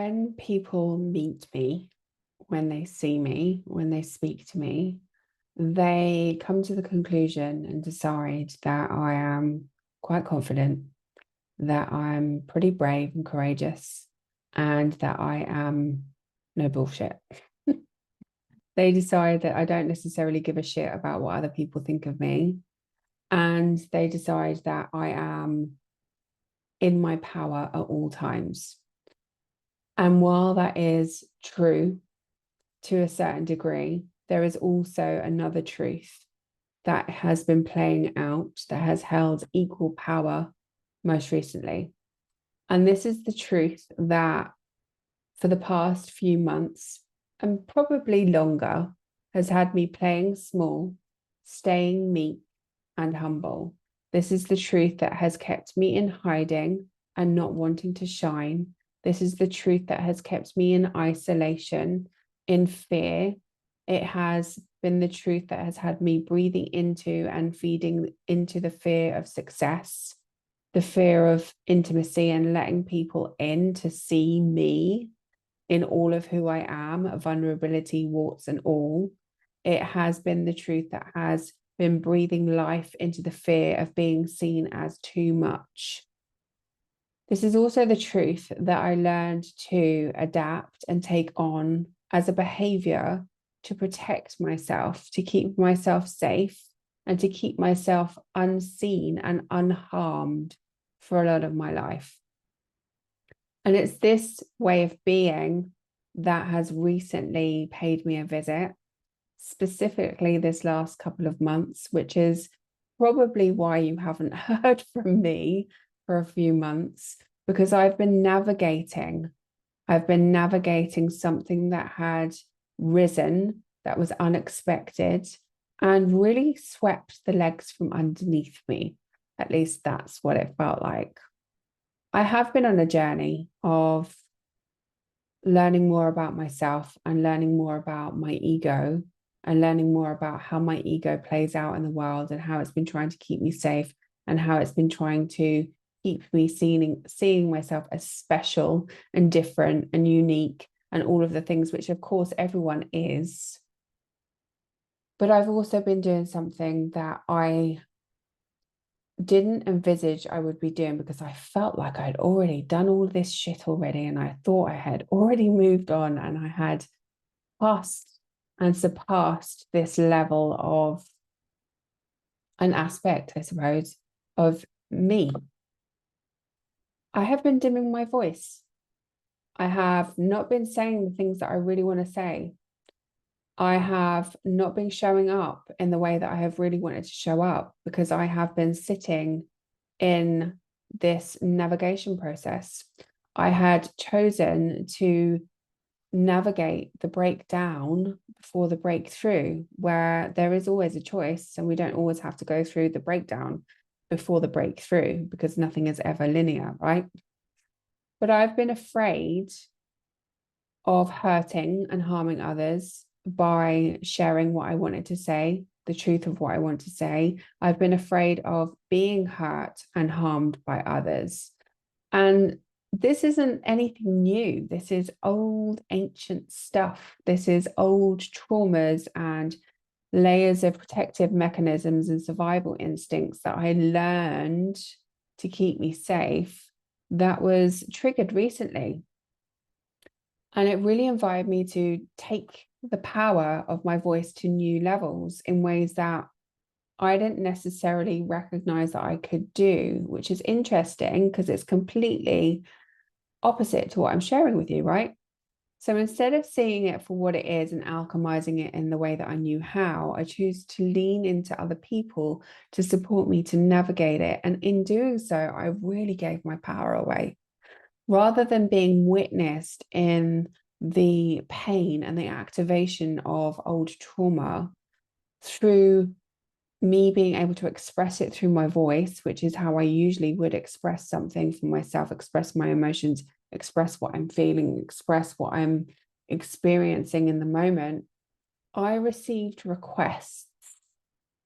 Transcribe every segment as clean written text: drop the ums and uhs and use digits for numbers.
when people meet me, when they see me, when they speak to me, they come to the conclusion and decide that I am quite confident, that I'm pretty brave and courageous, and that I am no bullshit. They decide that I don't necessarily give a shit about what other people think of me. And they decide that I am in my power at all times. And while that is true to a certain degree, there is also another truth that has been playing out, that has held equal power most recently. And this is the truth that for the past few months, and probably longer, has had me playing small, staying meek and humble. This is the truth that has kept me in hiding and not wanting to shine. This is the truth that has kept me in isolation, in fear. It has been the truth that has had me breathing into and feeding into the fear of success, the fear of intimacy and letting people in to see me in all of who I am, vulnerability, warts and all. It has been the truth that has been breathing life into the fear of being seen as too much. This is also the truth that I learned to adapt and take on as a behavior to protect myself, to keep myself safe, and to keep myself unseen and unharmed for a lot of my life. And it's this way of being that has recently paid me a visit, specifically this last couple of months, which is probably why you haven't heard from me for a few months, because I've been navigating something that had risen, that was unexpected, and really swept the legs from underneath me. At least that's what it felt like. I have been on a journey of learning more about myself and learning more about my ego and learning more about how my ego plays out in the world and how it's been trying to keep me safe and how it's been trying to keep me seeing myself as special and different and unique and all of the things which of course everyone is. But I've also been doing something that I didn't envisage I would be doing, because I felt like I'd already done all this shit already, and I thought I had already moved on and I had passed and surpassed this level of an aspect, I suppose, of me. I have been dimming my voice. I have not been saying the things that I really want to say. I have not been showing up in the way that I have really wanted to show up, because I have been sitting in this navigation process. I had chosen to navigate the breakdown before the breakthrough, where there is always a choice and we don't always have to go through the breakdown before the breakthrough, because nothing is ever linear, right? But I've been afraid of hurting and harming others by sharing what I wanted to say, the truth of what I want to say. I've been afraid of being hurt and harmed by others. And this isn't anything new. This is old, ancient stuff. This is old traumas and layers of protective mechanisms and survival instincts that I learned to keep me safe that was triggered recently. And it really invited me to take the power of my voice to new levels in ways that I didn't necessarily recognize that I could do, which is interesting because it's completely opposite to what I'm sharing with you, right? So instead of seeing it for what it is and alchemizing it in the way that I knew how, I choose to lean into other people to support me to navigate it. And in doing so, I really gave my power away. Rather than being witnessed in the pain and the activation of old trauma through me being able to express it through my voice, which is how I usually would express something for myself, express my emotions, express what I'm feeling, express what I'm experiencing in the moment, I received requests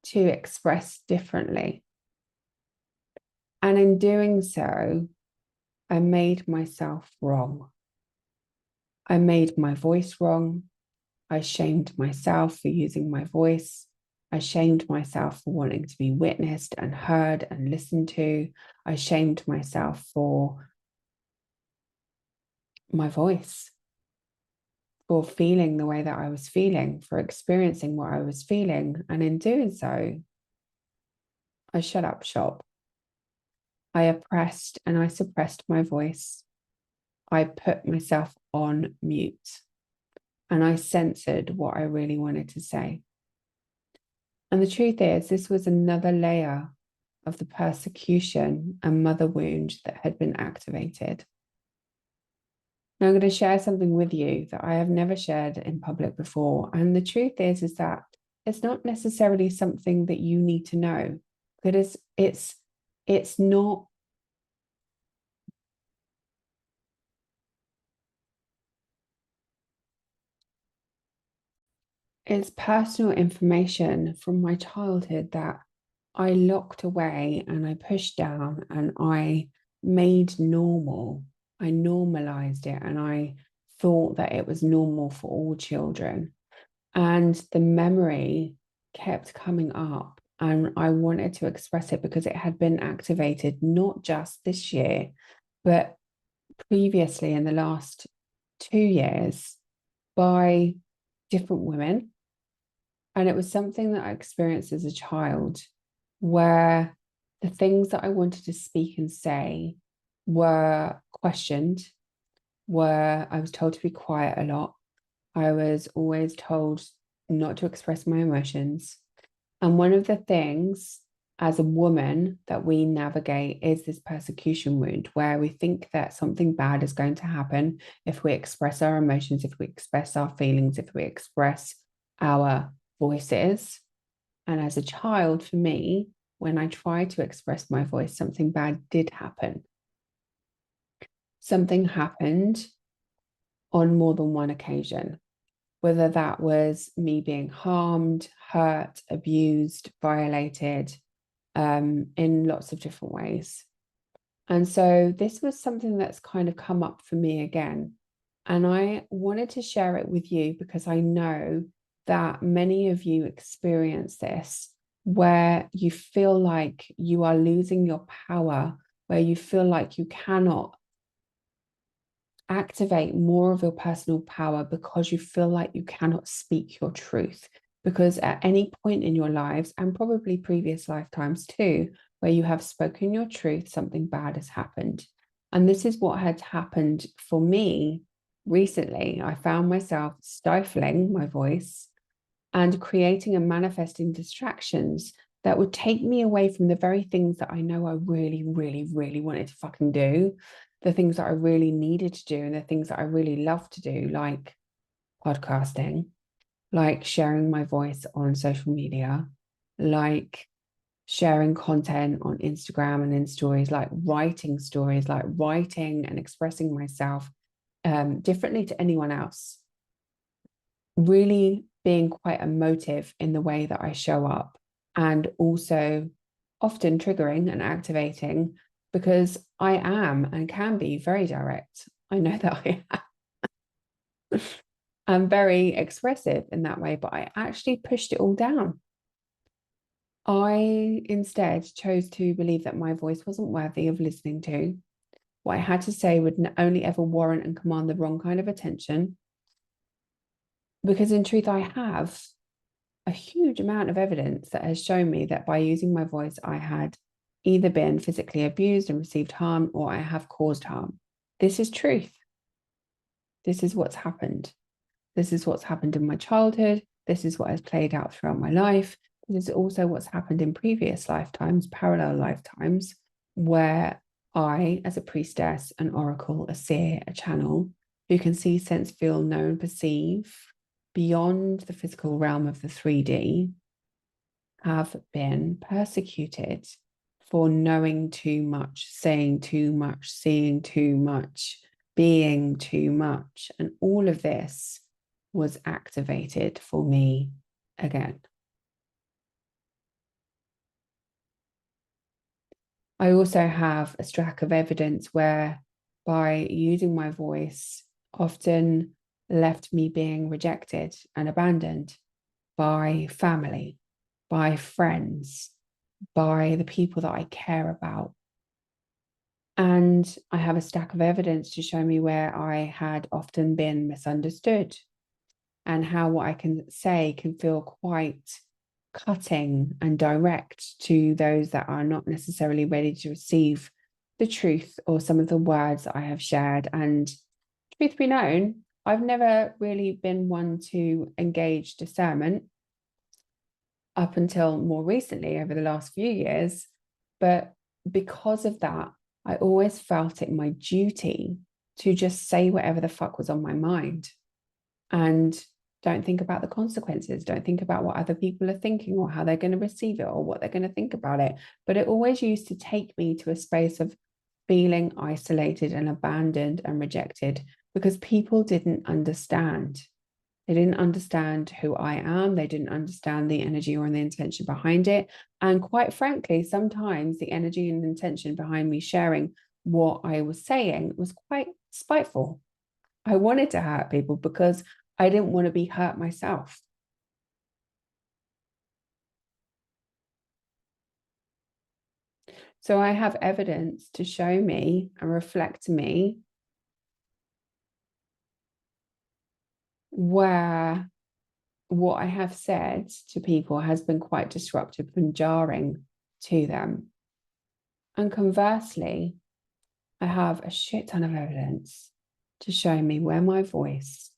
to express differently. And in doing so, I made myself wrong. I made my voice wrong. I shamed myself for using my voice. I shamed myself for wanting to be witnessed and heard and listened to. I shamed myself for my voice, for feeling the way that I was feeling, for experiencing what I was feeling. And in doing so, I shut up shop. I oppressed and I suppressed my voice. I put myself on mute and I censored what I really wanted to say. And the truth is, this was another layer of the persecution and mother wound that had been activated. Now, I'm going to share something with you that I have never shared in public before. And the truth is that it's not necessarily something that you need to know, because it's not. It's personal information from my childhood that I locked away and I pushed down and I made normal. I normalized it and I thought that it was normal for all children. And the memory kept coming up and I wanted to express it because it had been activated not just this year, but previously in the last 2 years by different women. And it was something that I experienced as a child where the things that I wanted to speak and say were questioned, where I was told to be quiet a lot. I was always told not to express my emotions. And one of the things as a woman that we navigate is this persecution wound where we think that something bad is going to happen if we express our emotions, if we express our feelings, if we express our voices. And as a child, for me, when I tried to express my voice, something bad did happen. Something happened on more than one occasion, whether that was me being harmed, hurt, abused, violated, in lots of different ways. And so this was something that's kind of come up for me again. And I wanted to share it with you because I know that many of you experience this, where you feel like you are losing your power, where you feel like you cannot activate more of your personal power because you feel like you cannot speak your truth. Because at any point in your lives, and probably previous lifetimes too, where you have spoken your truth, something bad has happened. And this is what had happened for me recently. I found myself stifling my voice and creating and manifesting distractions that would take me away from the very things that I know I really, really, really wanted to fucking do, the things that I really needed to do, and the things that I really love to do, like podcasting, like sharing my voice on social media, like sharing content on Instagram and in stories, like writing stories, like writing and expressing myself differently to anyone else. Really being quite emotive in the way that I show up, and also often triggering and activating because I am and can be very direct. I know that I am. I'm very expressive in that way, but I actually pushed it all down. I instead chose to believe that my voice wasn't worthy of listening to. What I had to say would only ever warrant and command the wrong kind of attention. Because in truth, I have a huge amount of evidence that has shown me that by using my voice, I had either been physically abused and received harm, or I have caused harm. This is truth. This is what's happened. This is what's happened in my childhood. This is what has played out throughout my life. This is also what's happened in previous lifetimes, parallel lifetimes, where I, as a priestess, an oracle, a seer, a channel, who can see, sense, feel, know, and perceive beyond the physical realm of the 3D, have been persecuted for knowing too much, saying too much, seeing too much, being too much. And all of this was activated for me again. I also have a stack of evidence where by using my voice, often left me being rejected and abandoned by family, by friends, by the people that I care about. And I have a stack of evidence to show me where I had often been misunderstood and how what I can say can feel quite cutting and direct to those that are not necessarily ready to receive the truth or some of the words that I have shared. And truth be known, I've never really been one to engage discernment up until more recently over the last few years. But because of that, I always felt it my duty to just say whatever the fuck was on my mind and don't think about the consequences, don't think about what other people are thinking or how they're going to receive it or what they're going to think about it. But it always used to take me to a space of feeling isolated and abandoned and rejected because people didn't understand. They didn't understand who I am. They didn't understand the energy or the intention behind it. And quite frankly, sometimes the energy and intention behind me sharing what I was saying was quite spiteful. I wanted to hurt people because I didn't want to be hurt myself. So I have evidence to show me and reflect to me where what I have said to people has been quite disruptive and jarring to them. And conversely, I have a shit ton of evidence to show me where my voice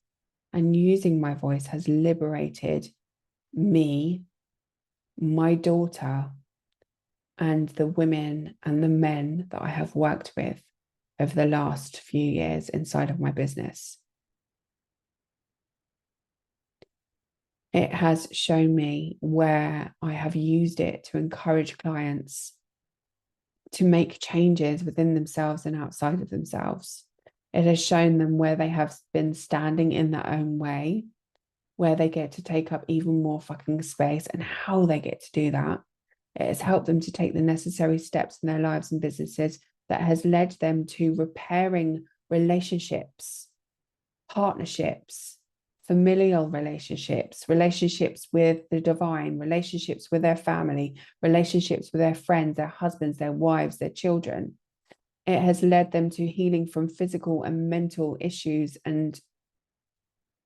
and using my voice has liberated me, my daughter, and the women and the men that I have worked with over the last few years inside of my business. It has shown me where I have used it to encourage clients to make changes within themselves and outside of themselves. It has shown them where they have been standing in their own way, where they get to take up even more fucking space and how they get to do that. It has helped them to take the necessary steps in their lives and businesses that has led them to repairing relationships, partnerships, familial relationships, relationships with the divine, relationships with their family, relationships with their friends, their husbands, their wives, their children. It has led them to healing from physical and mental issues and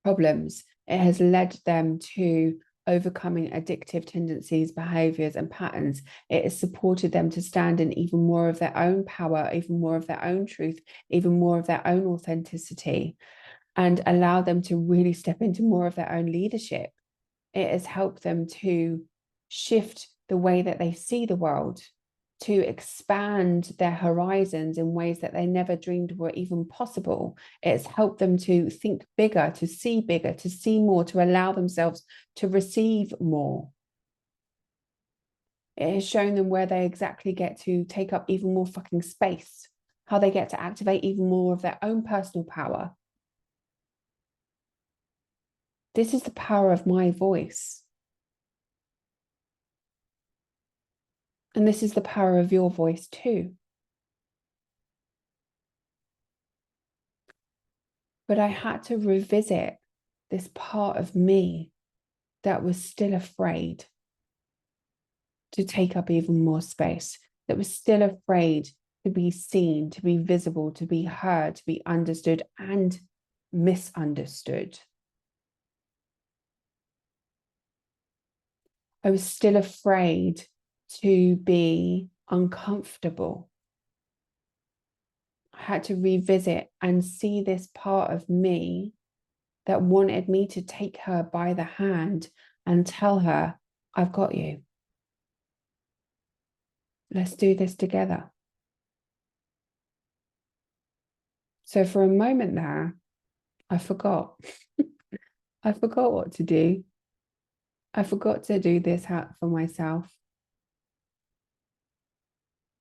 problems. It has led them to overcoming addictive tendencies, behaviors, and patterns. It has supported them to stand in even more of their own power, even more of their own truth, even more of their own authenticity, and allow them to really step into more of their own leadership. It has helped them to shift the way that they see the world, to expand their horizons in ways that they never dreamed were even possible. It's helped them to think bigger, to see more, to allow themselves to receive more. It has shown them where they exactly get to take up even more fucking space, how they get to activate even more of their own personal power. This is the power of my voice. And this is the power of your voice too. But I had to revisit this part of me that was still afraid to take up even more space, that was still afraid to be seen, to be visible, to be heard, to be understood and misunderstood. I was still afraid to be uncomfortable. I had to revisit and see this part of me that wanted me to take her by the hand and tell her, I've got you. Let's do this together. So for a moment there, I forgot. I forgot what to do. I forgot to do this for myself.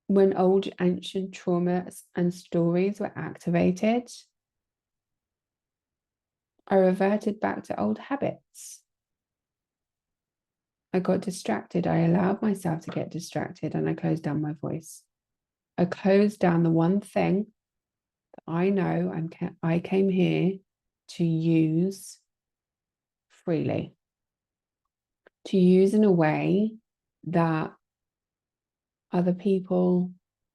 When old ancient traumas and stories were activated, I reverted back to old habits. I got distracted. I allowed myself to get distracted and I closed down my voice. I closed down the one thing that I know I came here to use freely, to use in a way that other people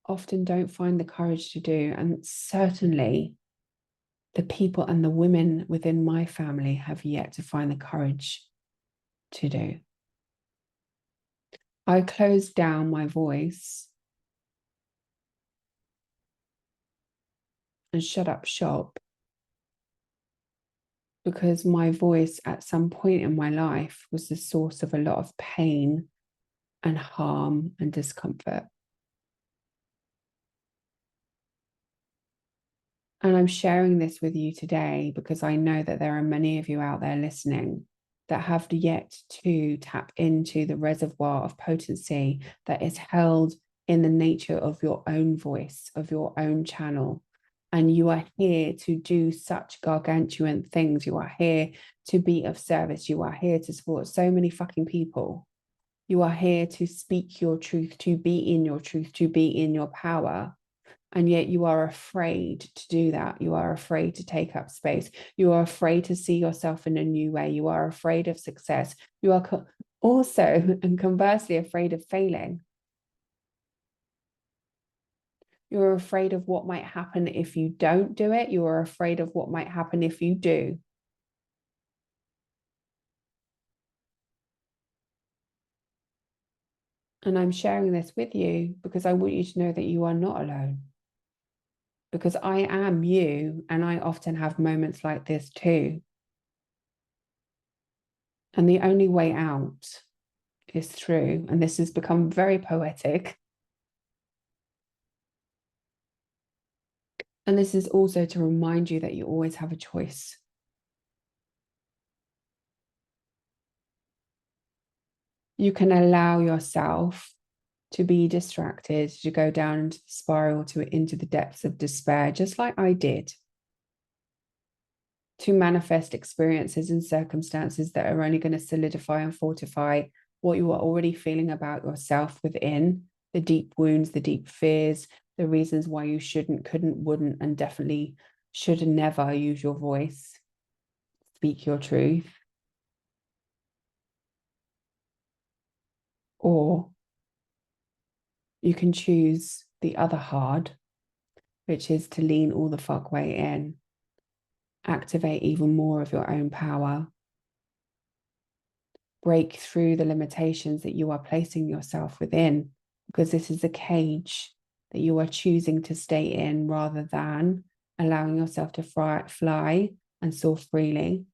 often don't find the courage to do. And certainly the people and the women within my family have yet to find the courage to do. I closed down my voice and shut up shop because my voice at some point in my life was the source of a lot of pain and harm and discomfort. And I'm sharing this with you today because I know that there are many of you out there listening that have yet to tap into the reservoir of potency that is held in the nature of your own voice, of your own channel. And you are here to do such gargantuan things. You are here to be of service. You are here to support so many fucking people. You are here to speak your truth, to be in your truth, to be in your power. And yet you are afraid to do that. You are afraid to take up space. You are afraid to see yourself in a new way. You are afraid of success. You are also, and conversely, afraid of failing. You're afraid of what might happen if you don't do it. You are afraid of what might happen if you do. And I'm sharing this with you because I want you to know that you are not alone. Because I am you, and I often have moments like this too. And the only way out is through, and this has become very poetic. And this is also to remind you that you always have a choice. You can allow yourself to be distracted, to go down into the spiral, into the depths of despair, just like I did, to manifest experiences and circumstances that are only going to solidify and fortify what you are already feeling about yourself within, the deep wounds, the deep fears, the reasons why you shouldn't, couldn't, wouldn't, and definitely should never use your voice, speak your truth. Or you can choose the other hard, which is to lean all the fuck way in, activate even more of your own power, break through the limitations that you are placing yourself within, because this is a cage that you are choosing to stay in rather than allowing yourself to fly and soar freely.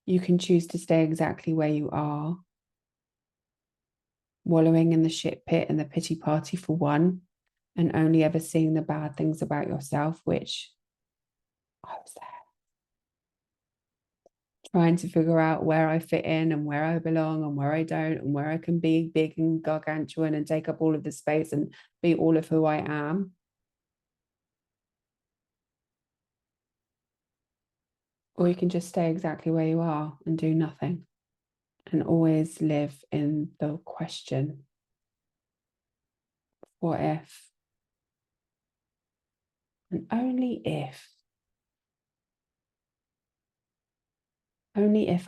You can choose to stay exactly where you are, wallowing in the shit pit and the pity party for one, and only ever seeing the bad things about yourself, which I was there, trying to figure out where I fit in and where I belong and where I don't, and where I can be big and gargantuan and take up all of the space and be all of who I am. Or you can just stay exactly where you are and do nothing and always live in the question, what if? And only if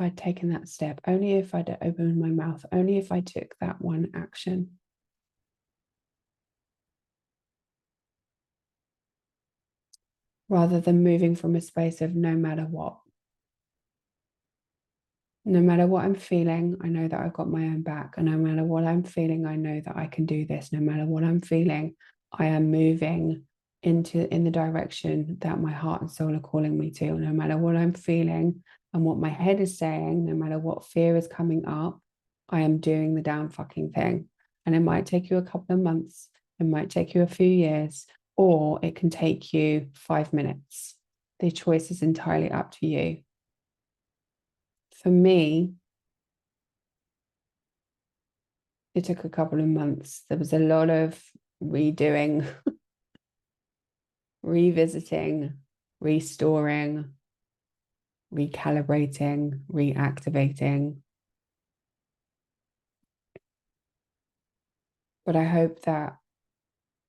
I'd taken that step, only if I'd opened my mouth, only if I took that one action. Rather than moving from a space of no matter what. No matter what I'm feeling, I know that I've got my own back. And no matter what I'm feeling, I know that I can do this. No matter what I'm feeling, I am moving in the direction that my heart and soul are calling me to. No matter what I'm feeling and what my head is saying, no matter what fear is coming up, I am doing the damn fucking thing. And it might take you a couple of months, it might take you a few years, or it can take you 5 minutes. The choice is entirely up to you. For me, it took a couple of months. There was a lot of redoing, revisiting, restoring, recalibrating, reactivating. But I hope that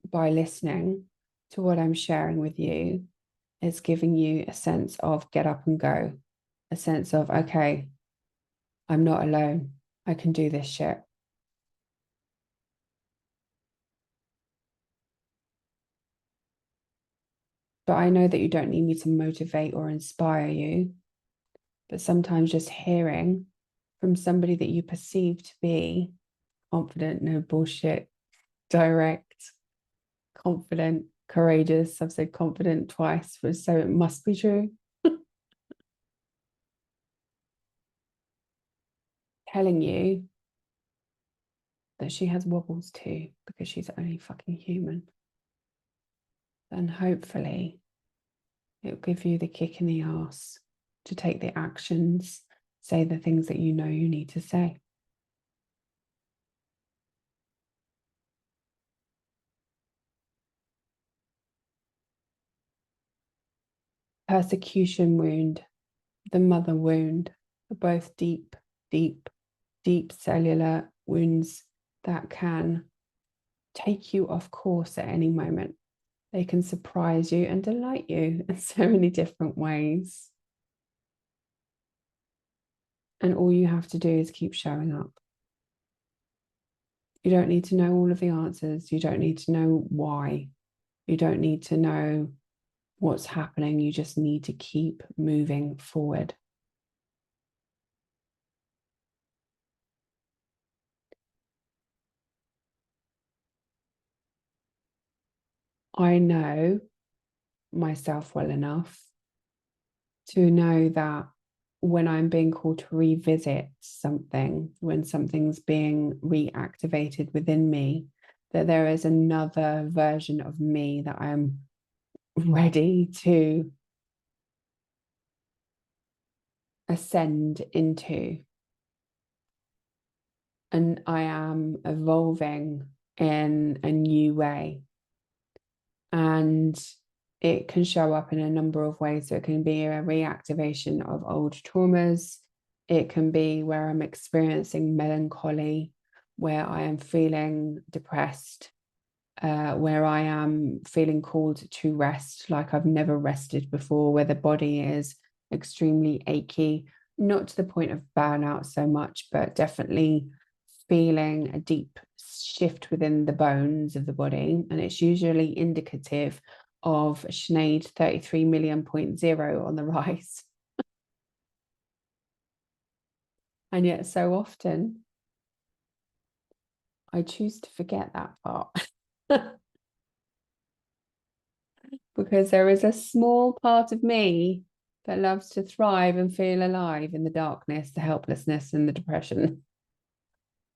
by listening to what I'm sharing with you, It's giving you a sense of get up and go, a sense of, okay, I'm not alone. I can do this shit. But I know that you don't need me to motivate or inspire you. But sometimes just hearing from somebody that you perceive to be confident, no bullshit, direct, confident, courageous. I've said confident twice, so it must be true. Telling you that she has wobbles too, because she's only fucking human. And hopefully it'll give you the kick in the ass to take the actions, say the things that you know you need to say. Persecution wound, the mother wound, are both deep, deep, deep cellular wounds that can take you off course at any moment. They can surprise you and delight you in so many different ways. And all you have to do is keep showing up. You don't need to know all of the answers. You don't need to know why. You don't need to know what's happening. You just need to keep moving forward. I know myself well enough to know that when I'm being called to revisit something, when something's being reactivated within me, that there is another version of me that I'm ready to ascend into. And I am evolving in a new way. And it can show up in a number of ways. So it can be a reactivation of old traumas. It can be where I'm experiencing melancholy, where I am feeling depressed, where I am feeling called to rest like I've never rested before, where the body is extremely achy, not to the point of burnout so much, but definitely feeling a deep shift within the bones of the body. And it's usually indicative of Sinéad 33 million.0 on the rise. And yet so often I choose to forget that part. Because there is a small part of me that loves to thrive and feel alive in the darkness, the helplessness, and the depression.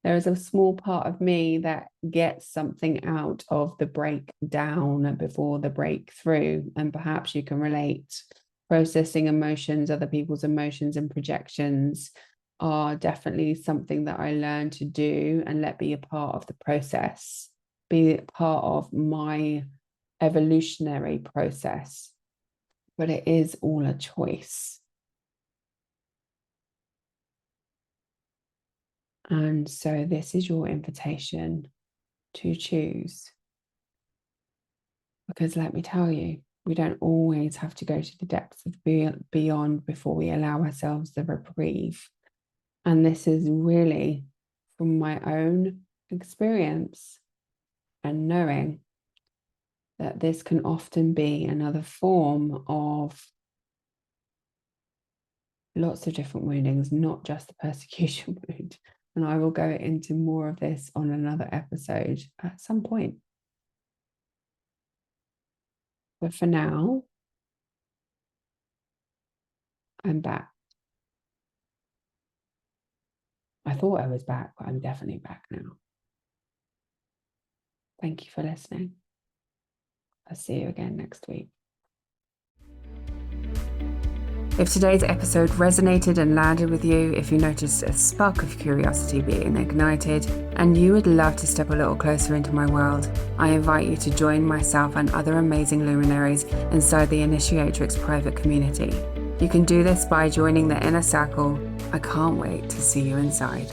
There is a small part of me that gets something out of the breakdown before the breakthrough. And perhaps you can relate. Processing emotions, other people's emotions and projections are definitely something that I learned to do and let be a part of the process, be a part of my evolutionary process. But it is all a choice. And so this is your invitation to choose. Because let me tell you, we don't always have to go to the depths of beyond before we allow ourselves the reprieve. And this is really from my own experience and knowing that this can often be another form of lots of different woundings, not just the persecution wound. And I will go into more of this on another episode at some point. But for now, I'm back. I thought I was back, but I'm definitely back now. Thank you for listening. I'll see you again next week. If today's episode resonated and landed with you, if you noticed a spark of curiosity being ignited, and you would love to step a little closer into my world, I invite you to join myself and other amazing luminaries inside the Initiatrix private community. You can do this by joining the inner circle. I can't wait to see you inside.